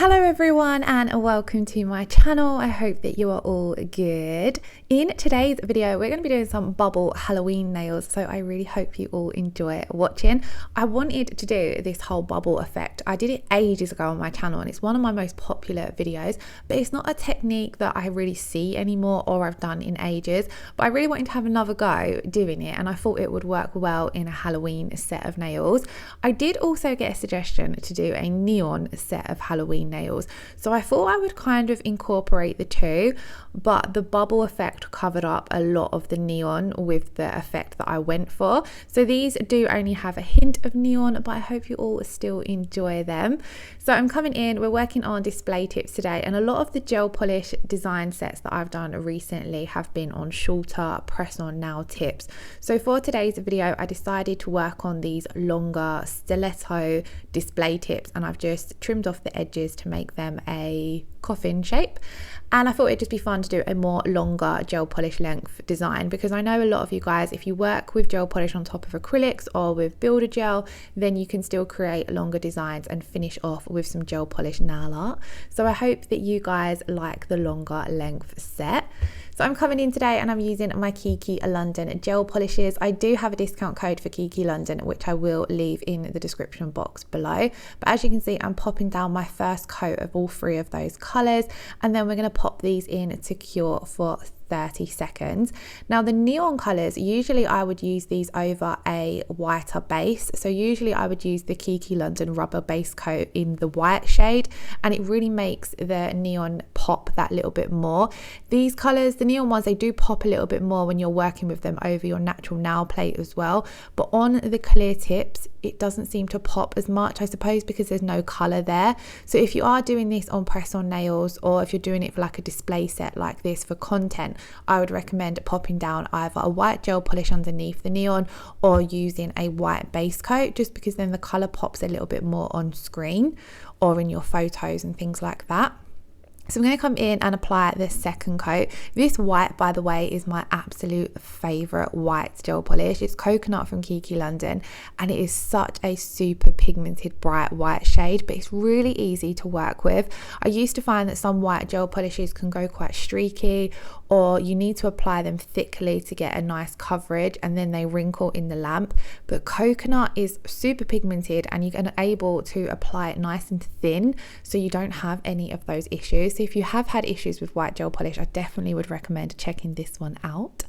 Hello everyone and welcome to my channel. I hope that you are all good. In today's video we're going to be doing some bubble Halloween nails, so I really hope you all enjoy watching. I wanted to do this whole bubble effect. I did it ages ago on my channel and it's one of my most popular videos, but it's not a technique that I really see anymore or I've done in ages, but I really wanted to have another go doing it and I thought it would work well in a Halloween set of nails. I did also get a suggestion to do a neon set of Halloween nails, so I thought I would kind of incorporate the two, but the bubble effect covered up a lot of the neon with the effect that I went for. So these do only have a hint of neon, but I hope you all still enjoy them. So I'm coming in, we're working on display tips today, and a lot of the gel polish design sets that I've done recently have been on shorter press on nail tips. So for today's video I decided to work on these longer stiletto display tips, and I've just trimmed off the edges to make them a coffin shape, and I thought it'd just be fun to do a more longer gel polish length design, because I know a lot of you guys, if you work with gel polish on top of acrylics or with builder gel, then you can still create longer designs and finish off with some gel polish nail art. So I hope that you guys like the longer length set. So I'm coming in today and I'm using my Kiki London gel polishes. I do have a discount code for Kiki London, which I will leave in the description box below. But as you can see, I'm popping down my first coat of all three of those colours, and then we're going to pop these in to cure for 30 seconds. Now the neon colours, usually I would use these over a whiter base, so usually I would use the Kiki London rubber base coat in the white shade, and it really makes the neon pop that little bit more. These colours, the neon ones, they do pop a little bit more when you're working with them over your natural nail plate as well, but on the clear tips it doesn't seem to pop as much, I suppose because there's no colour there. So if you are doing this on press on nails, or if you're doing it for like a display set like this for content, I would recommend popping down either a white gel polish underneath the neon or using a white base coat, just because then the colour pops a little bit more on screen or in your photos and things like that. So I'm going to come in and apply the second coat. This white, by the way, is my absolute favourite white gel polish. It's coconut from Kiki London, and it is such a super pigmented bright white shade, but it's really easy to work with. I used to find that some white gel polishes can go quite streaky, or you need to apply them thickly to get a nice coverage and then they wrinkle in the lamp. But coconut is super pigmented and you're able to apply it nice and thin, so you don't have any of those issues. So if you have had issues with white gel polish, I definitely would recommend checking this one out.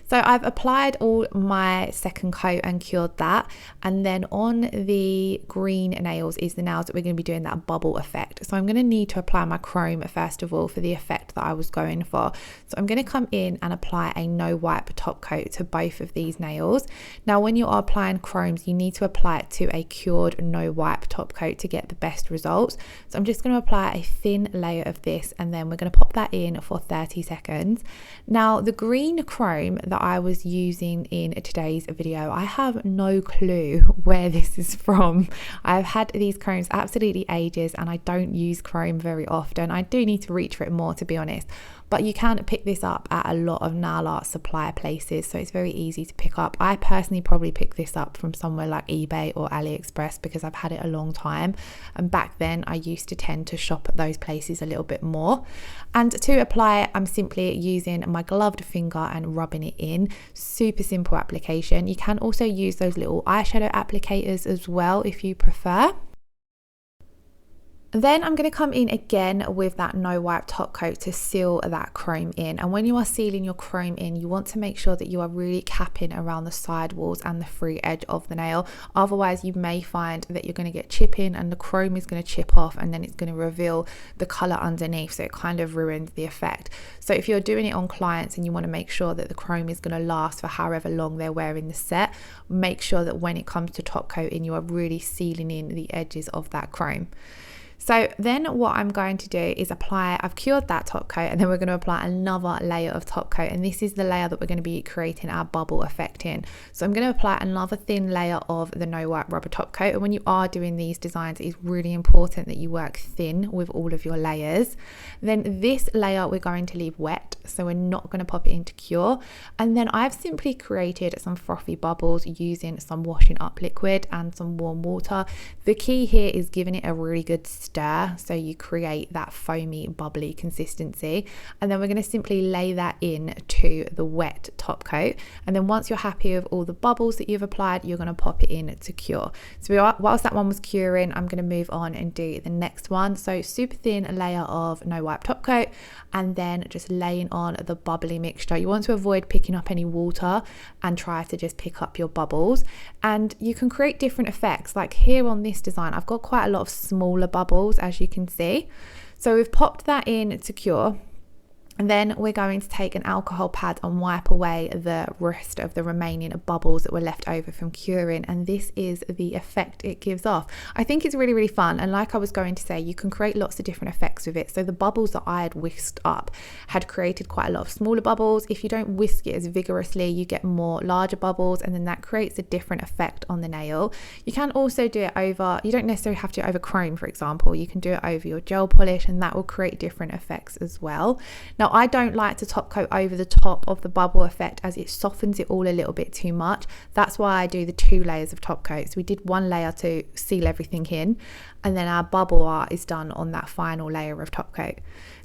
So I've applied all my second coat and cured that, and then on the green nails is the nails that we're going to be doing that bubble effect. So I'm going to need to apply my chrome first of all for the effect that I was going for. So I'm going to come in and apply a no wipe top coat to both of these nails. Now when you are applying chromes, you need to apply it to a cured no wipe top coat to get the best results. So I'm just going to apply a thin layer of this, and then we're going to pop that in for 30 seconds. Now the green chrome that I was using in today's video, I have no clue where this is from. I've had these chromes absolutely ages and I don't use chrome very often. I do need to reach for it more, to be honest, but you can pick this up at a lot of nail art supply places, so it's very easy to pick up. I personally probably pick this up from somewhere like eBay or AliExpress because I've had it a long time, and back then I used to tend to shop at those places a little bit more. And to apply it, I'm simply using my gloved finger and rubbing it in. Super simple application. You can also use those little eyeshadow applicators as well if you prefer. Then I'm going to come in again with that no wipe top coat to seal that chrome in, and when you are sealing your chrome in, you want to make sure that you are really capping around the side walls and the free edge of the nail. Otherwise you may find that you're going to get chipping and the chrome is going to chip off, and then it's going to reveal the colour underneath, so it kind of ruins the effect. So if you're doing it on clients and you want to make sure that the chrome is going to last for however long they're wearing the set, make sure that when it comes to top coating you are really sealing in the edges of that chrome. So then what I'm going to do is apply, I've cured that top coat, and then we're going to apply another layer of top coat, and this is the layer that we're going to be creating our bubble effect in. So I'm going to apply another thin layer of the no wipe rubber top coat, and when you are doing these designs it's really important that you work thin with all of your layers. Then this layer we're going to leave wet, so we're not going to pop it into cure, and then I've simply created some frothy bubbles using some washing up liquid and some warm water. The key here is giving it a really good stir, so you create that foamy bubbly consistency. And then we're going to simply lay that in to the wet top coat, and then once you're happy with all the bubbles that you've applied, you're going to pop it in to cure. So whilst that one was curing, I'm going to move on and do the next one. So super thin layer of no wipe top coat, and then just laying on the bubbly mixture. You want to avoid picking up any water and try to just pick up your bubbles, and you can create different effects. Like here on this design, I've got quite a lot of smaller bubbles, as you can see. So we've popped that in to cure. And then we're going to take an alcohol pad and wipe away the rest of the remaining bubbles that were left over from curing. And this is the effect it gives off. I think it's really, really fun. And like I was going to say, you can create lots of different effects with it. So the bubbles that I had whisked up had created quite a lot of smaller bubbles. If you don't whisk it as vigorously, you get more larger bubbles, and then that creates a different effect on the nail. You can also do it over, you don't necessarily have to do it over chrome, for example. You can do it over your gel polish, and that will create different effects as well. Now, I don't like to top coat over the top of the bubble effect, as it softens it all a little bit too much. That's why I do the 2 layers of top coat. So we did 1 layer to seal everything in, and then our bubble art is done on that final layer of top coat.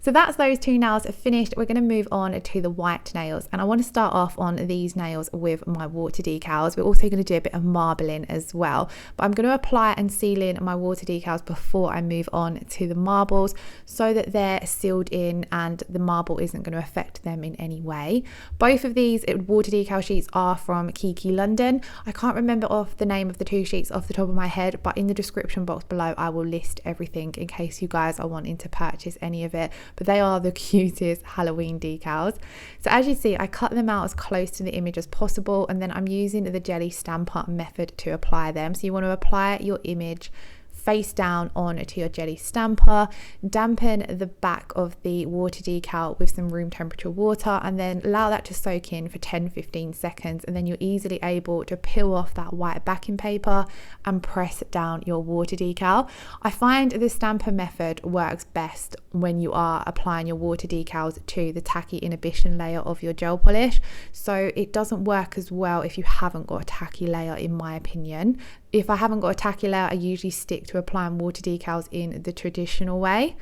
So that's those 2 nails finished. We're going to move on to the white nails, and I want to start off on these nails with my water decals. We're also going to do a bit of marbling as well, but I'm going to apply and seal in my water decals before I move on to the marbles, so that they're sealed in and the marble isn't going to affect them in any way. Both of these water decal sheets are from Kiki London. I can't remember off the name of the 2 sheets off the top of my head, but in the description box below I will list everything in case you guys are wanting to purchase any of it. But they are the cutest Halloween decals. So as you see, I cut them out as close to the image as possible, and then I'm using the jelly stamper method to apply them. So you want to apply your image face down onto your jelly stamper, dampen the back of the water decal with some room temperature water, and then allow that to soak in for 10-15 seconds, and then you're easily able to peel off that white backing paper and press down your water decal. I find the stamper method works best when you are applying your water decals to the tacky inhibition layer of your gel polish, so it doesn't work as well if you haven't got a tacky layer, in my opinion. If I haven't got a tacky layer, I usually stick to applying water decals in the traditional way.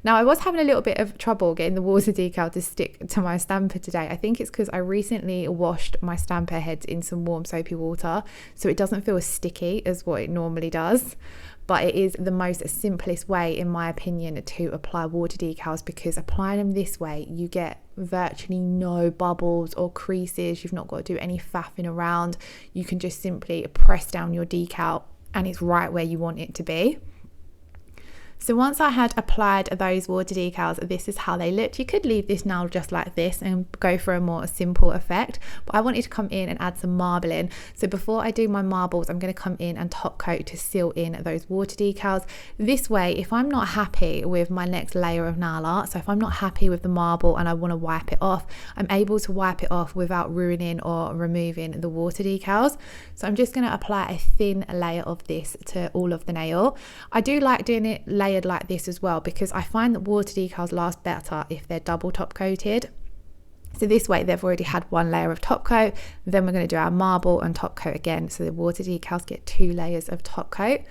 Now, I was having a little bit of trouble getting the water decal to stick to my stamper today. I think it's because I recently washed my stamper heads in some warm soapy water, so it doesn't feel as sticky as what it normally does. But it is the most simplest way, in my opinion, to apply water decals, because applying them this way, you get virtually no bubbles or creases. You've not got to do any faffing around. You can just simply press down your decal and it's right where you want it to be. So once I had applied those water decals, this is how they looked. You could leave this nail just like this and go for a more simple effect, but I wanted to come in and add some marbling. So before I do my marbles, I'm going to come in and top coat to seal in those water decals. This way, if I'm not happy with my next layer of nail art, so if I'm not happy with the marble and I want to wipe it off, I'm able to wipe it off without ruining or removing the water decals. So I'm just going to apply a thin layer of this to all of the nail. I do like doing it layered like this as well, because I find that water decals last better if they're double top coated. So this way they've already had 1 layer of top coat, then we're going to do our marble and top coat again, so the water decals get 2 layers of top coat.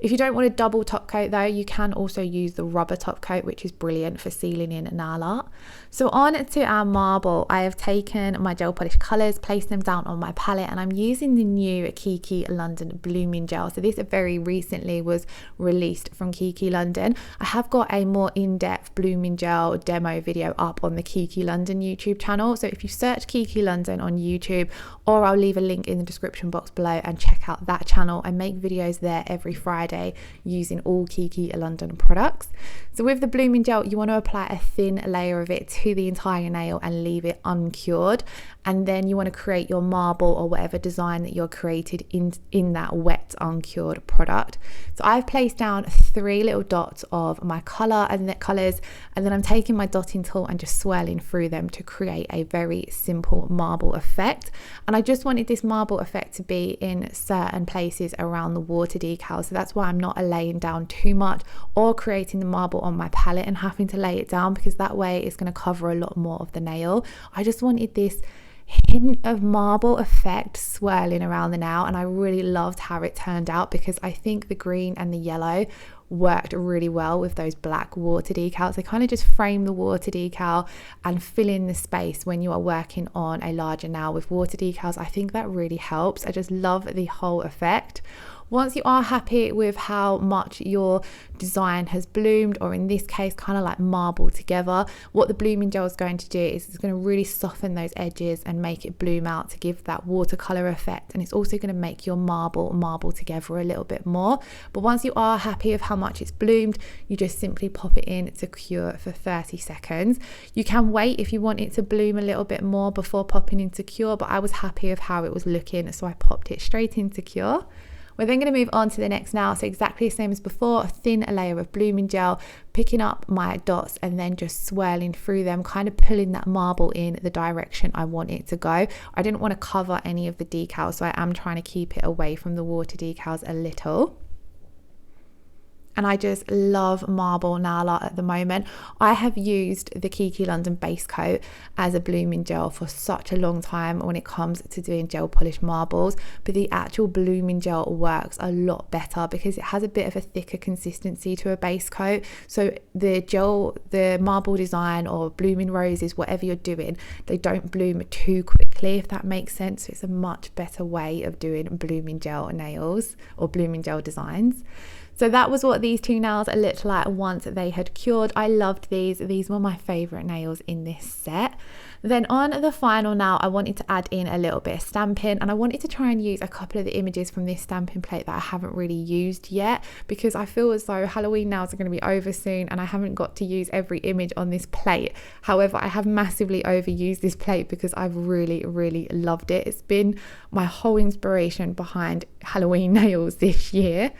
If you don't want a double top coat though, you can also use the rubber top coat, which is brilliant for sealing in nail art. So on to our marble, I have taken my gel polish colours, placed them down on my palette, and I'm using the new Kiki London blooming gel. So this very recently was released from Kiki London. I have got a more in-depth blooming gel demo video up on the Kiki London YouTube channel. So if you search Kiki London on YouTube, or I'll leave a link in the description box below, and check out that channel. I make videos there every Friday using all Kiki London products. So with the blooming gel, you want to apply a thin layer of it to the entire nail and leave it uncured, and then you want to create your marble or whatever design that you're created in that wet uncured product. So I've placed down 3 little dots of my colour and the colours, and then I'm taking my dotting tool and just swirling through them to create a very simple marble effect. And I just wanted this marble effect to be in certain places around the water decal, so that's why I'm not laying down too much or creating the marble on my palette and having to lay it down, because that way it's going to cover a lot more of the nail. I just wanted this hint of marble effect swirling around the nail, and I really loved how it turned out, because I think the green and the yellow worked really well with those black water decals. They kind of just frame the water decal and fill in the space when you are working on a larger nail with water decals. I think that really helps. I just love the whole effect. Once you are happy with how much your design has bloomed, or in this case kind of like marble together, what the blooming gel is going to do is it's going to really soften those edges and make it bloom out to give that watercolor effect, and it's also going to make your marble together a little bit more. But once you are happy with how much it's bloomed, you just simply pop it in to cure for 30 seconds. You can wait if you want it to bloom a little bit more before popping into cure, but I was happy with how it was looking, so I popped it straight into cure. We're then going to move on to the next nail. So exactly the same as before, a thin layer of blooming gel, picking up my dots and then just swirling through them, kind of pulling that marble in the direction I want it to go. I didn't want to cover any of the decals, so I am trying to keep it away from the water decals a little. And I just love marble nail art at the moment. I have used the Kiki London base coat as a blooming gel for such a long time when it comes to doing gel polish marbles, but the actual blooming gel works a lot better because it has a bit of a thicker consistency to a base coat. So the gel, the marble design or blooming roses, whatever you're doing, they don't bloom too quickly, if that makes sense. So it's a much better way of doing blooming gel nails or blooming gel designs. So that was what these two nails looked like once they had cured. I loved these. These were my favorite nails in this set. Then on the final nail, I wanted to add in a little bit of stamping, and I wanted to try and use a couple of the images from this stamping plate that I haven't really used yet, because I feel as though Halloween nails are going to be over soon and I haven't got to use every image on this plate. However, I have massively overused this plate because I've really loved it. It's been my whole inspiration behind Halloween nails this year.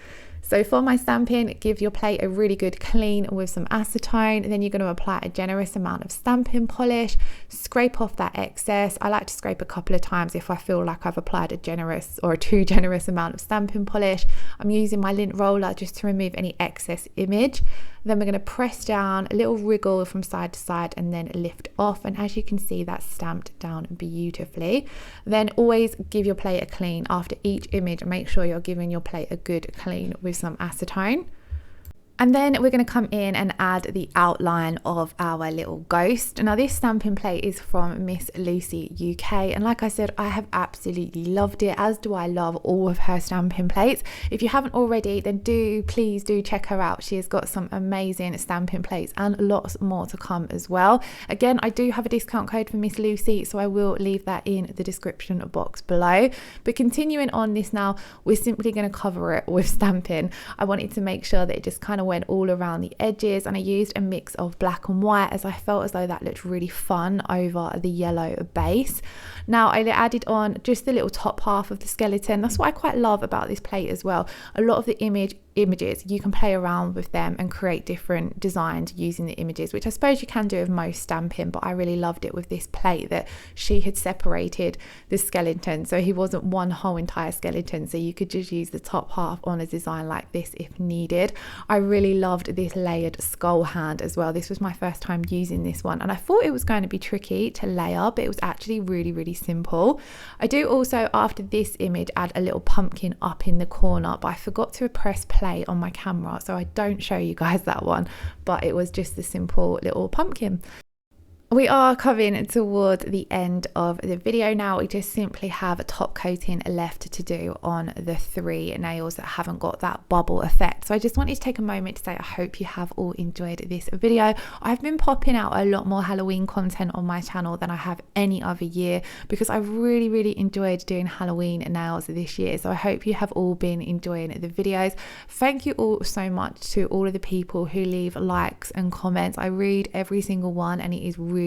So for my stamping, give your plate a really good clean with some acetone. Then you're going to apply a generous amount of stamping polish, scrape off that excess. I like to scrape a couple of times if I feel like I've applied a generous or a too generous amount of stamping polish. I'm using my lint roller just to remove any excess image. Then we're going to press down, a little wriggle from side to side, and then lift off. And as you can see, that's stamped down beautifully. Then always give your plate a clean after each image. Make sure you're giving your plate a good clean with some acetone. And then we're going to come in and add the outline of our little ghost. Now this stamping plate is from Miss Lucy UK, and like I said, I have absolutely loved it, as do I love all of her stamping plates. If you haven't already, then please do check her out. She has got some amazing stamping plates and lots more to come as well. Again, I do have a discount code for Miss Lucy, so I will leave that in the description box below. But continuing on this now, we're simply going to cover it with stamping. I wanted to make sure that it just kind of went all around the edges, and I used a mix of black and white as I felt as though that looked really fun over the yellow base. Now I added on just the little top half of the skeleton. That's what I quite love about this plate as well. A lot of the images you can play around with them and create different designs using the images, which I suppose you can do with most stamping, but I really loved it with this plate that she had separated the skeleton, so he wasn't one whole entire skeleton, so you could just use the top half on a design like this if needed. I really loved this layered skull hand as well. This was my first time using this one, and I thought it was going to be tricky to layer, but it was actually really simple. I do also, after this image, add a little pumpkin up in the corner, but I forgot to press play on my camera, so I don't show you guys that one, but it was just a simple little pumpkin. We are coming toward the end of the video now. We just simply have a top coating left to do on the three nails that haven't got that bubble effect. So I just wanted to take a moment to say I hope you have all enjoyed this video. I've been popping out a lot more Halloween content on my channel than I have any other year because I've really enjoyed doing Halloween nails this year. So I hope you have all been enjoying the videos. Thank you all so much to all of the people who leave likes and comments. I read every single one and it is really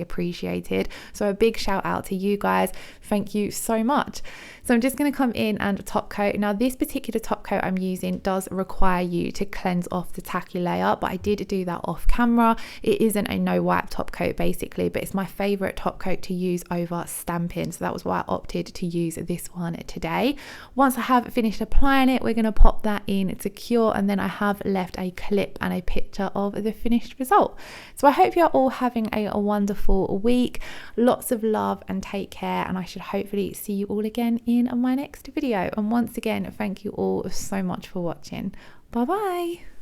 appreciated. So a big shout out to you guys. Thank you so much. So I'm just going to come in and top coat. Now this particular top coat I'm using does require you to cleanse off the tacky layer, but I did do that off camera. It isn't a no wipe top coat basically, but it's my favorite top coat to use over stamping, so that was why I opted to use this one today. Once I have finished applying it, we're going to pop that in to cure, and then I have left a clip and a picture of the finished result. So I hope you're all having a wonderful week. Lots of love and take care, and I should hopefully see you all again in my next video. And once again, thank you all so much for watching. Bye bye.